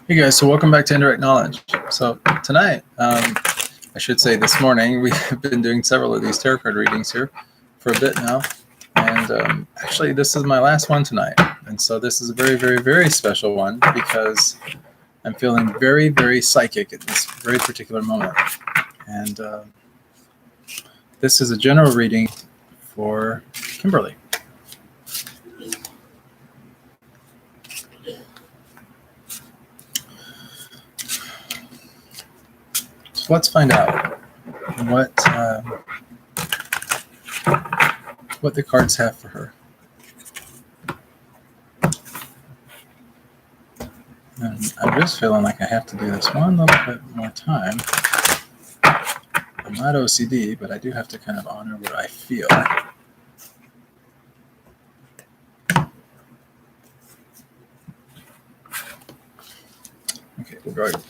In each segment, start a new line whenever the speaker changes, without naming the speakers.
Hey guys, so welcome back to Indirect Knowledge. So tonight, I should say this morning, we've been doing several of these tarot card readings here for a bit now. And actually, this is my last one tonight. And so this is a very, very, very special one because I'm feeling very, very psychic at this very particular moment. And this is a general reading for Kimberly. So let's find out what the cards have for her. And I'm just feeling like I have to do this one little bit more time. I'm not OCD, but I do have to kind of honor what I feel. Okay, we'll go ahead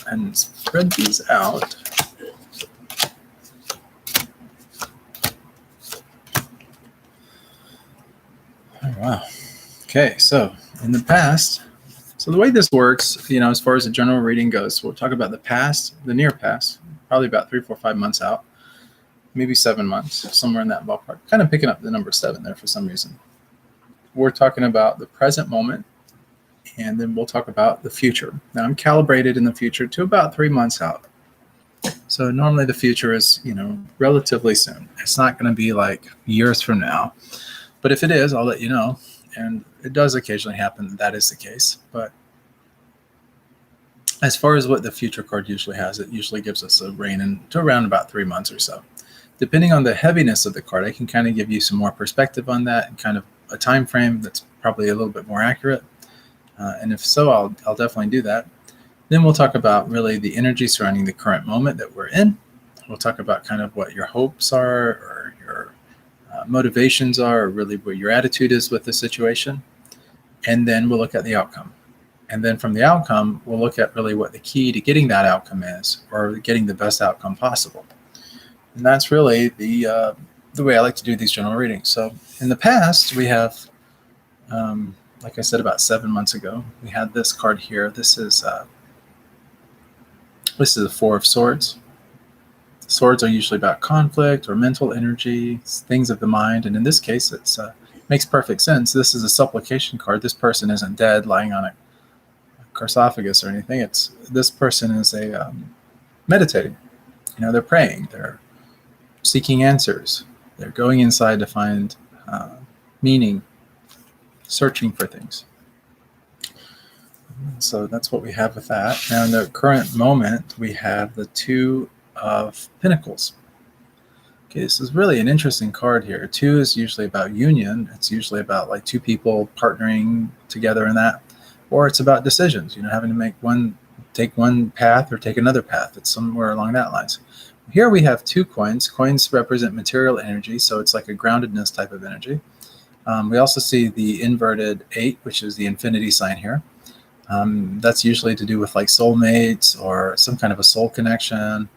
and spread these out. Oh, wow. Okay, so in the past, so the way this works, as far as the general reading goes, we'll talk about the past, the near past, probably about 3, 4, 5 months out, maybe 7 months, somewhere in that ballpark. Kind of picking up the number 7 there for some reason. We're talking about the present moment, and then we'll talk about the future. Now, I'm calibrated in the future to about 3 months out. So normally the future is, relatively soon. It's not going to be like years from now. But if it is, I'll let you know. And it does occasionally happen that is the case. But as far as what the future card usually has, it usually gives us a reign to around about 3 months or so. Depending on the heaviness of the card, I can kind of give you some more perspective on that and kind of a time frame that's probably a little bit more accurate. And if so, I'll definitely do that. Then we'll talk about really the energy surrounding the current moment that we're in. We'll talk about kind of what your hopes are or your motivations are, or really what your attitude is with the situation. And then we'll look at the outcome. And then from the outcome, we'll look at really what the key to getting that outcome is, or getting the best outcome possible. And that's really the way I like to do these general readings. So in the past, we have, like I said, about 7 months ago, we had this card here. This is a 4 of Swords. Swords are usually about conflict or mental energy, things of the mind. And in this case, it makes perfect sense. This is a supplication card. This person isn't dead, lying on a sarcophagus or anything. This person is meditating. They're praying. They're seeking answers. They're going inside to find meaning, searching for things. So that's what we have with that. Now in the current moment, we have the 2 of Pentacles. Okay, this is really an interesting card here. 2 is usually about union. It's usually about like 2 people partnering together in that. Or it's about decisions, having to take one path or take another path. It's somewhere along that lines. Here we have 2 coins. Coins represent material energy, so it's like a groundedness type of energy. We also see the inverted 8, which is the infinity sign here. That's usually to do with like soulmates or some kind of a soul connection,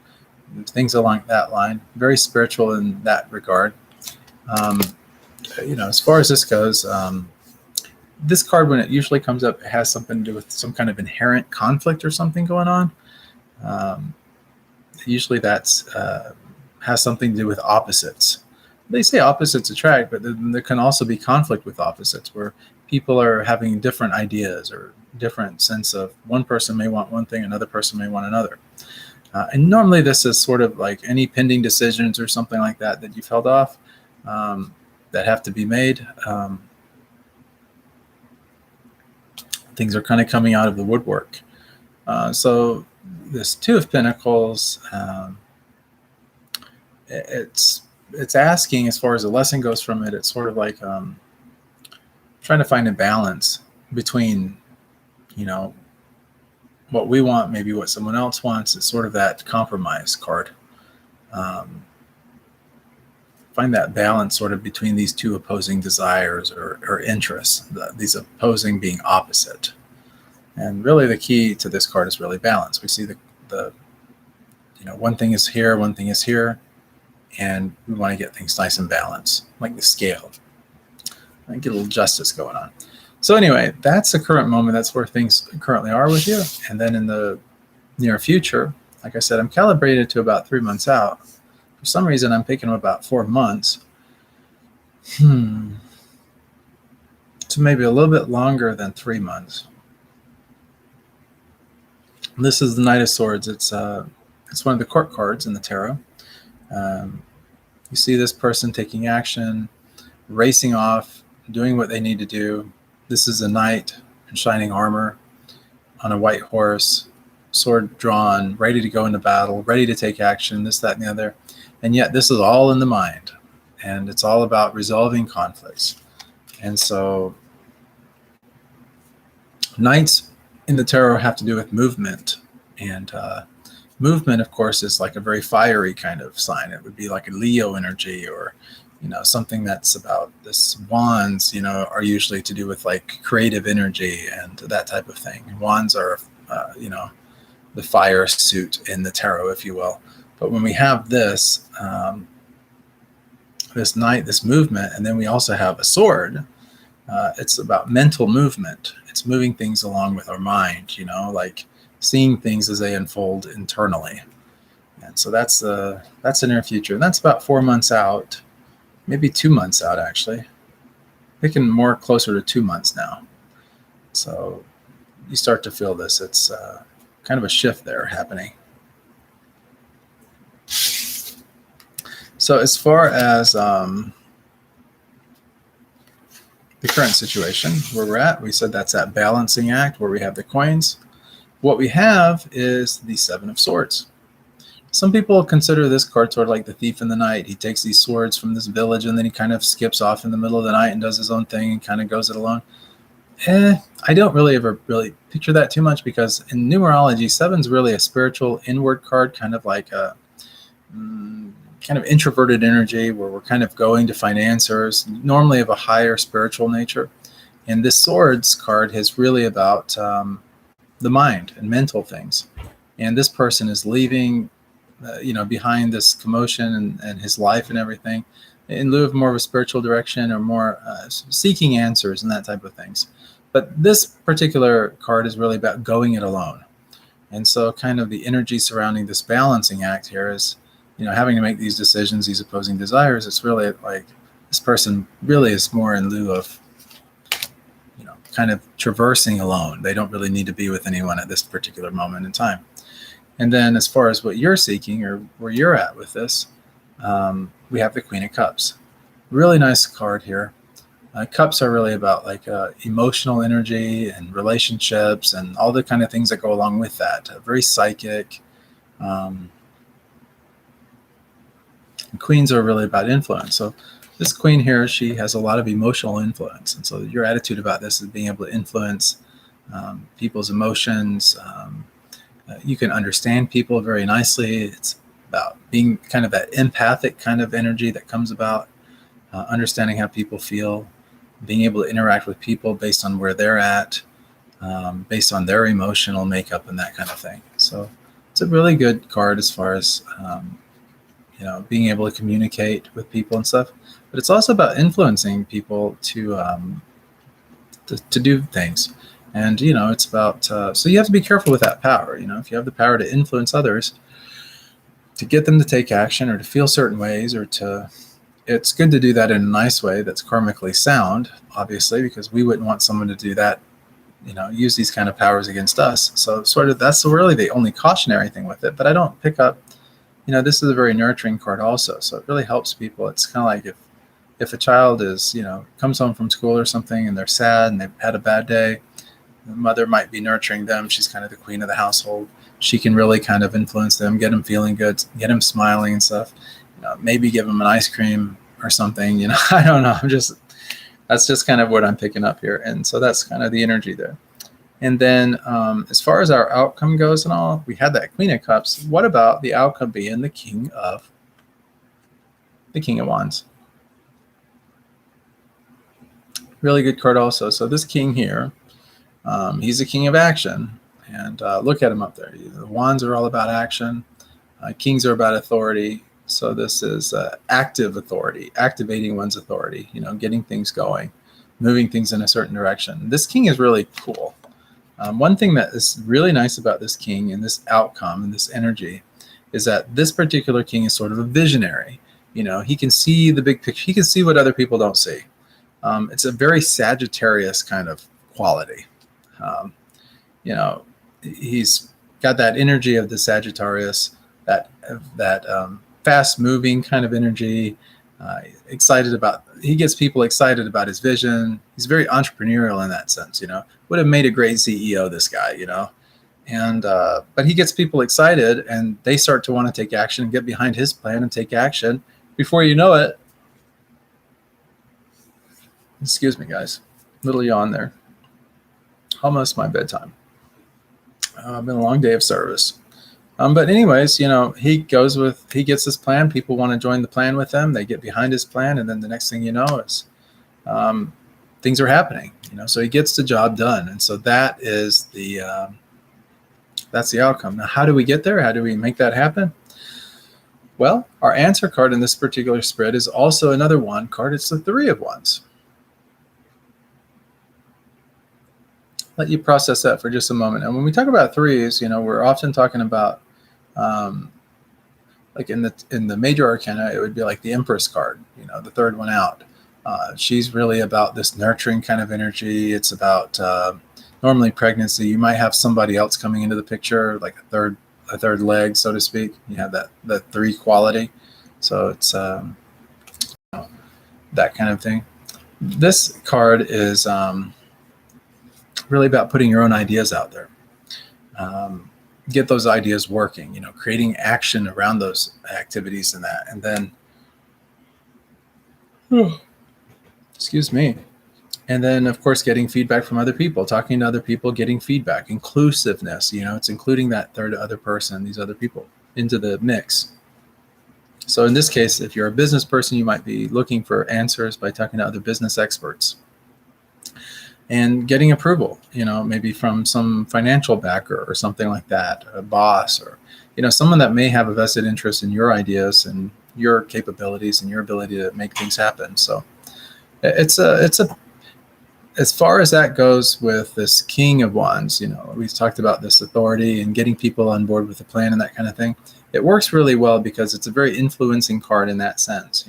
things along that line. Very spiritual in that regard. As far as this goes, this card, when it usually comes up, it has something to do with some kind of inherent conflict or something going on. Usually that's has something to do with opposites. They say opposites attract, but there can also be conflict with opposites where people are having different ideas or different sense of one person may want one thing, another person may want another. And normally this is sort of like any pending decisions or something like that you've held off that have to be made. Things are kind of coming out of the woodwork. So this 2 of Pentacles, it's asking, as far as the lesson goes from it, it's sort of like trying to find a balance between, what we want, maybe what someone else wants. It's sort of that compromise card. Find that balance sort of between these 2 opposing desires or interests, these opposing being opposite. And really the key to this card is really balance. We see the one thing is here, one thing is here, and we want to get things nice and balanced, like the scale. And get a little justice going on. So anyway, that's the current moment. That's where things currently are with you. And then in the near future, like I said, I'm calibrated to about 3 months out. For some reason, I'm picking about 4 months. So maybe a little bit longer than 3 months. This is the Knight of Swords. It's one of the court cards in the tarot. You see this person taking action, racing off, doing what they need to do. This is a knight in shining armor on a white horse, sword drawn, ready to go into battle, ready to take action, this, that, and the other. And yet this is all in the mind, and it's all about resolving conflicts. And so knights in the tarot have to do with movement, and movement, of course, is like a very fiery kind of sign. It would be like a Leo energy, or something that's about this. Wands, are usually to do with like creative energy and that type of thing. Wands are, the fire suit in the tarot, if you will. But when we have this, this knight, this movement, and then we also have a sword, it's about mental movement. It's moving things along with our mind, like seeing things as they unfold internally. And so that's the near future. And that's about 4 months out. Maybe 2 months out, actually. Picking more closer to 2 months now. So you start to feel this. It's kind of a shift there happening. So as far as the current situation, where we're at, we said that's that balancing act where we have the coins. What we have is the Seven of Swords. Some people consider this card sort of like the thief in the night. He takes these swords from this village and then he kind of skips off in the middle of the night and does his own thing and kind of goes it alone. I don't really ever really picture that too much, because in numerology, 7's really a spiritual inward card, kind of like a kind of introverted energy where we're kind of going to find answers, normally of a higher spiritual nature. And this swords card is really about the mind and mental things. And this person is leaving behind this commotion and his life and everything, in lieu of more of a spiritual direction or more seeking answers and that type of things. But this particular card is really about going it alone. And so kind of the energy surrounding this balancing act here is, having to make these decisions, these opposing desires. It's really like this person really is more in lieu of, kind of traversing alone. They don't really need to be with anyone at this particular moment in time. And then as far as what you're seeking or where you're at with this, we have the Queen of Cups. Really nice card here. Cups are really about like emotional energy and relationships and all the kind of things that go along with that. Very psychic. Queens are really about influence. So this queen here, she has a lot of emotional influence. And so your attitude about this is being able to influence people's emotions. You can understand people very nicely. It's about being kind of that empathic kind of energy that comes about, understanding how people feel, being able to interact with people based on where they're at, based on their emotional makeup and that kind of thing. So it's a really good card as far as, being able to communicate with people and stuff. But it's also about influencing people to do things. And, it's about, so you have to be careful with that power. If you have the power to influence others, to get them to take action or to feel certain ways, or it's good to do that in a nice way that's karmically sound, obviously, because we wouldn't want someone to do that, use these kind of powers against us. So sort of that's really the only cautionary thing with it. But I don't pick up, this is a very nurturing card also. So it really helps people. It's kind of like if a child is, comes home from school or something and they're sad and they've had a bad day, the mother might be nurturing them. She's kind of the queen of the household. She can really kind of influence them, get them feeling good, get them smiling and stuff. Maybe give them an ice cream or something. I don't know. That's just kind of what I'm picking up here. And so that's kind of the energy there. And then as far as our outcome goes and all, we had that Queen of Cups. What about the outcome being the King of Wands? Really good card also. So this king here, he's a king of action. And look at him up there. The wands are all about action. Kings are about authority. So this is active authority, activating one's authority, getting things going. moving things in a certain direction. This king is really cool. One thing that is really nice about this king and this outcome and this energy is that this particular king is sort of a visionary. He can see the big picture. He can see what other people don't see. It's a very Sagittarius kind of quality. Um, he's got that energy of the Sagittarius, that fast-moving kind of energy. He gets people excited about his vision. He's very entrepreneurial in that sense. Would have made a great CEO, this guy. And but he gets people excited, and they start to want to take action and get behind his plan and take action. Before you know it, excuse me, guys, little yawn there. Almost my bedtime. Been a long day of service. But anyways, he gets this plan. People want to join the plan with him. They get behind his plan. And then the next thing you know is things are happening, so he gets the job done. And so that's the outcome. Now, how do we get there? How do we make that happen? Well, our answer card in this particular spread is also another one card. It's the Three of Wands. Let you process that for just a moment. And when we talk about threes, we're often talking about, like in the major arcana, it would be like the Empress card, the third one out. She's really about this nurturing kind of energy. It's about normally pregnancy. You might have somebody else coming into the picture, like a third leg, so to speak. You have that three quality. So it's that kind of thing. This card is really about putting your own ideas out there. Get those ideas working, creating action around those activities and that. And then, excuse me. And then, of course, getting feedback from other people, talking to other people, getting feedback, inclusiveness, it's including that third other person, these other people into the mix. So in this case, if you're a business person, you might be looking for answers by talking to other business experts and getting approval, maybe from some financial backer or something like that, a boss, or, someone that may have a vested interest in your ideas and your capabilities and your ability to make things happen. So it's as far as that goes with this King of Wands, we've talked about this authority and getting people on board with the plan and that kind of thing. It works really well because it's a very influencing card in that sense.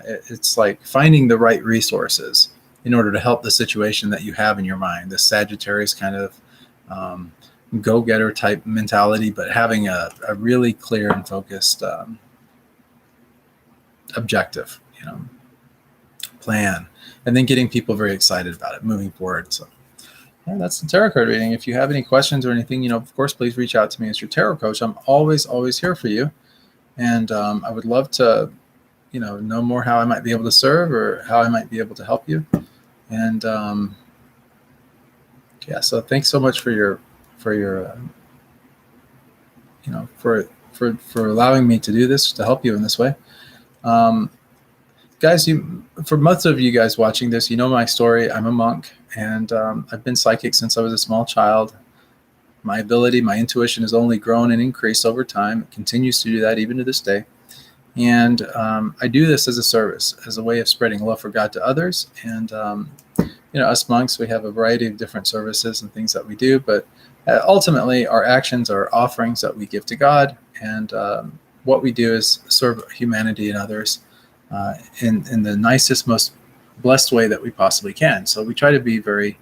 It's like finding the right resources in order to help the situation that you have in your mind. The Sagittarius kind of go-getter type mentality, but having a really clear and focused objective, plan, and then getting people very excited about it moving forward. So that's the tarot card reading. If you have any questions or anything, of course, please reach out to me as your tarot coach. I'm always here for you. And I would love to, know more how I might be able to serve or how I might be able to help you. And so thanks so much for allowing me to do this, to help you in this way. Guys, for most of you guys watching this, you know my story. I'm a monk, and I've been psychic since I was a small child. My ability, my intuition has only grown and increased over time. It continues to do that even to this day. And I do this as a service, as a way of spreading love for God to others. And, us monks, we have a variety of different services and things that we do. But ultimately, our actions are offerings that we give to God. And what we do is serve humanity and others in the nicest, most blessed way that we possibly can. So we try to be very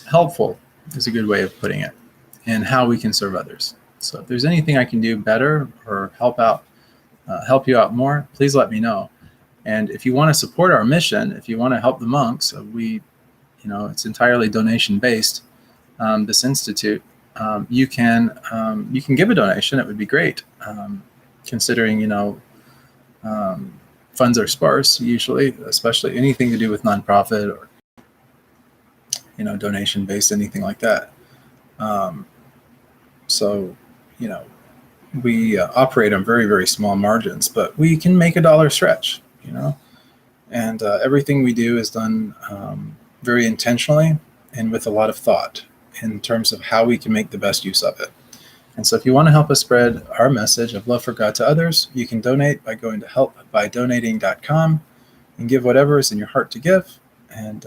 helpful, is a good way of putting it, in how we can serve others. So if there's anything I can do better or help you out more, please let me know. And if you want to support our mission, if you want to help the monks, it's entirely donation based. This institute, you can give a donation. It would be great, considering funds are sparse usually, especially anything to do with nonprofit or donation based, anything like that. So we operate on very, very small margins, but we can make a dollar stretch, and everything we do is done very intentionally and with a lot of thought in terms of how we can make the best use of it. And so if you want to help us spread our message of love for God to others, you can donate by going to helpbydonating.com. and give whatever is in your heart to give, and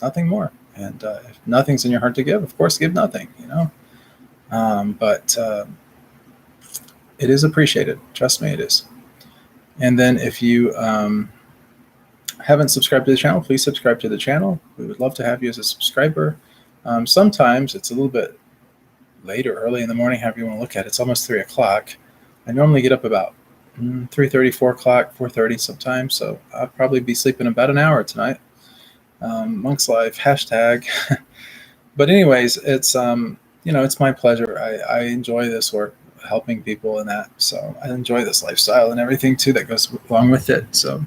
nothing more. And if nothing's in your heart to give, of course, give nothing, but it is appreciated. Trust me, it is. And then if you haven't subscribed to the channel, please subscribe to the channel. We would love to have you as a subscriber. Sometimes it's a little bit late or early in the morning, however you want to look at it. It's almost 3 o'clock. I normally get up about 3:30, 4 o'clock, 4:30 sometimes. So I'll probably be sleeping about an hour tonight. Monk's Life, hashtag. But anyways, it's, it's my pleasure. I enjoy this work, helping people and that. So I enjoy this lifestyle and everything too that goes along with it. So,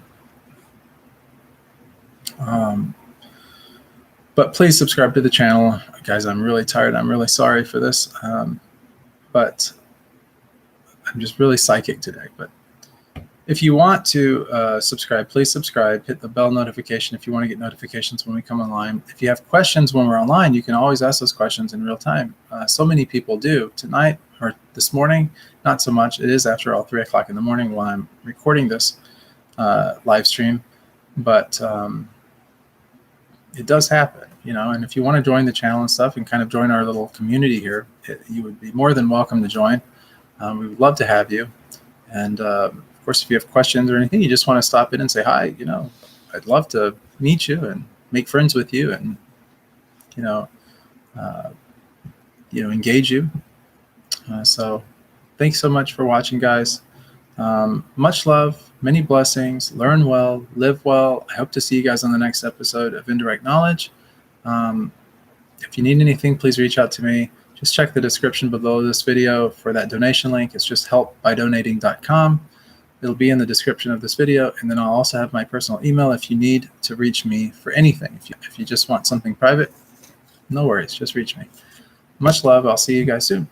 but please subscribe to the channel. Guys, I'm really tired. I'm really sorry for this. But I'm just really psychic today. But if you want to subscribe, please subscribe. Hit the bell notification if you want to get notifications when we come online. If you have questions when we're online, you can always ask those questions in real time. So many people do. Tonight or this morning, not so much. It is, after all, 3 o'clock in the morning while I'm recording this live stream. But it does happen, and if you want to join the channel and stuff and kind of join our little community here, you would be more than welcome to join. We would love to have you. And of course, if you have questions or anything, you just want to stop in and say hi, I'd love to meet you and make friends with you and, engage you. So thanks so much for watching, guys. Much love, many blessings, learn well, live well. I hope to see you guys on the next episode of Indirect Knowledge. If you need anything, please reach out to me. Just check the description below this video for that donation link. It's just helpbydonating.com. It'll be in the description of this video. And then I'll also have my personal email if you need to reach me for anything. If you just want something private, no worries, just reach me. Much love. I'll see you guys soon.